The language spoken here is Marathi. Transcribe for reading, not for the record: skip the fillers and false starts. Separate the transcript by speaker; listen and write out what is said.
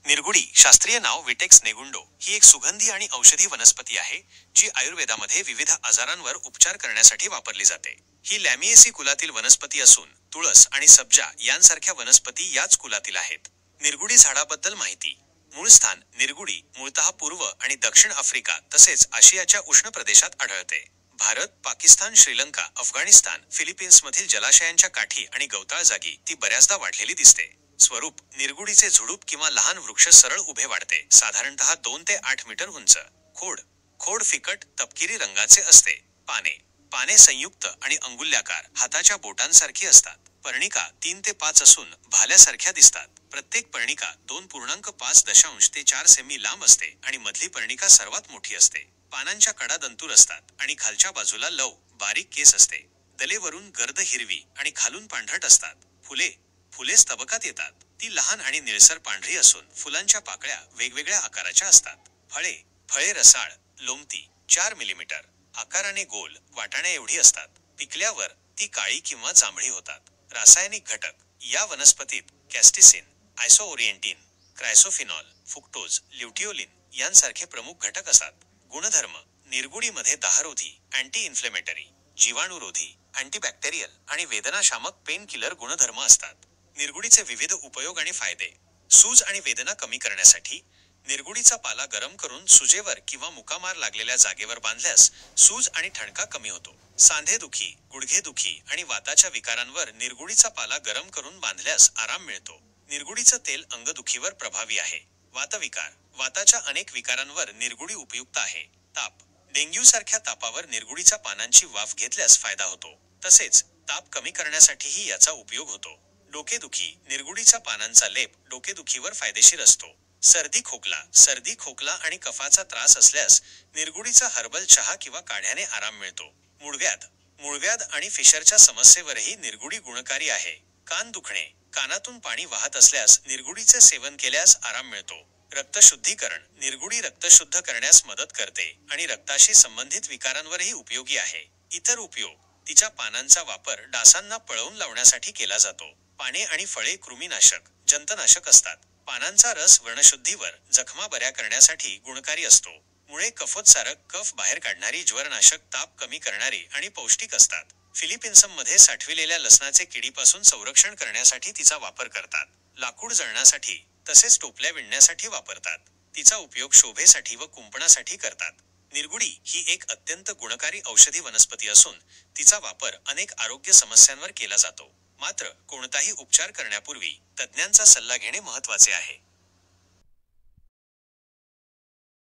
Speaker 1: निरगुडी शास्त्रीय नाव विटेक्स नेगुंडो ही एक सुगंधी आणि औषधी वनस्पती आहे जी आयुर्वेदामध्ये विविध आजारांवर उपचार करण्यासाठी वापरली जाते. ही लॅमिएसी कुलातील वनस्पती असून तुळस आणि सब्जा यांसारख्या वनस्पती याच कुलातील आहेत. निरगुडी झाडाबद्दल माहिती. मूळ स्थान. निरगुडी मूळतः पूर्व आणि दक्षिण आफ्रिका तसेच आशियाच्या उष्ण प्रदेशात आढळते. भारत, पाकिस्तान, श्रीलंका, अफगाणिस्तान, फिलिपिन्समधील जलाशयांच्या काठी आणि गवताळ जागी ती बऱ्याचदा वाढलेली दिसते. स्वरूप. निरगुडीचे झुडूप किंवा लहान वृक्ष सरळ उभे वाढते, साधारणतः 2 ते 8 मीटर उंच. खोड. खोड फिकट तपकिरी रंगाचे असते. पाने. पाने संयुक्त आणि अंगुल्याकार, हाताच्या बोटांसारखी असतात. पर्णिका 3 ते 5 असून भाल्यासारख्या दिसतात. प्रत्येक पर्णिका 2.5 ते 4 सेमी लांब असते आणि मधली पर्णिका सर्वात मोठी असते. पानांच्या कडा दंतूर असतात आणि खालच्या बाजूला लव, बारीक केस असते. दलेवरून गर्द हिरवी आणि खालून पांढरट असतात. फुले. फुले स्तबकात येतात. ती लहान आणि निळसर पांढरी असून फुलांच्या पाकळ्या वेगवेगळ्या आकाराच्या असतात. फळे. फळे रसाळ, लोंबती, 4 मिलीमीटर, आकाराने गोल, वाटाण्या एवढी असतात. पिकल्यावर ती काळी किंवा जांभळी होतात. रासायनिक घटक. या वनस्पतीत कॅस्टिसिन, आयसोओरिएंटिन, क्रायसोफिनॉल, फुक्टोज, ल्युटिओलिन यांसारखे प्रमुख घटक असतात. गुणधर्म. निरगुडीमध्ये दाहरोधी, अँटी इन्फ्लेमेटरी, जीवाणुरोधी, अँटीबॅक्टेरियल आणि वेदनाशामक पेन किलर गुणधर्म असतात. निरगुडीचे विविध उपयोग आणि फायदे. सूज आणि वेदना कमी करण्यासाठी. निरगुडीचा पाला गरम करून सुजेवर किंवा मुकामार लागलेल्या जागेवर बांधल्यास सूज आणि ठणका कमी होतो. सांधेदुखी, गुडघेदुखी आणि वाताच्या विकारांवर निरगुडीचा पाला गरम करून बांधल्यास आराम मिळतो. निरगुडीचं तेल अंगदुखीवर प्रभावी आहे. वातविकार. वाताच्या अनेक विकारांवर निरगुडी उपयुक्त आहे. ताप. डेंग्यूसारख्या तापावर निरगुडीच्या पानांची वाफ घेतल्यास फायदा होतो. तसेच ताप कमी करण्यासाठीही याचा उपयोग होतो. डोकेदुखी. निरगुडीच्या पानांचा लेप डोकेदुखीवर फायदेशीर असतो. सर्दी खोकला. सर्दी खोकला आणि कफाचा त्रास असल्यास निरगुडीचा हर्बल चहा किंवा काढ्याने आराम मिळतो. मूळव्याध. मूळव्याध आणि फिशरच्या समस्येवरही निरगुडी गुणकारी आहे. कान दुखणे. कानातून पाणी वाहत असल्यास निरगुडीचे सेवन केल्यास आराम मिळतो. रक्तशुद्धीकरण. निरगुडी रक्त शुद्ध करण्यास मदत करते आणि रक्ताशी संबंधित विकारांवरही उपयोगी आहे. इतर उपयोग. तिच्या पानांचा वापर डासांना पळवून लावण्यासाठी केला जातो. पाने आणि फळे कृमीनाशक, जंतनाशक असतात. पानांचा रस व्रणशुद्धीवर, जखमा बऱ्या करण्यासाठी गुणकारी असतो. मुळे कफोत्सारक, कफ बाहेर काढणारी, ज्वरनाशक, ताप कमी करणारी आणि पौष्टिक असतात. फिलिपिन्समध्ये साठविलेल्या लसणाचे किडीपासून संरक्षण करण्यासाठी तिचा वापर करतात. लाकूड जळणासाठी तसेच टोपल्या विणण्यासाठी वापरतात. तिचा उपयोग शोभेसाठी व कुंपणासाठी करतात. निरगुडी ही एक अत्यंत गुणकारी औषधी वनस्पती असून तिचा वापर अनेक आरोग्य समस्यांवर केला जातो. मात्र कोणताही उपचार करण्यापूर्वी तज्ज्ञांचा सल्ला घेणे महत्त्वाचे आहे.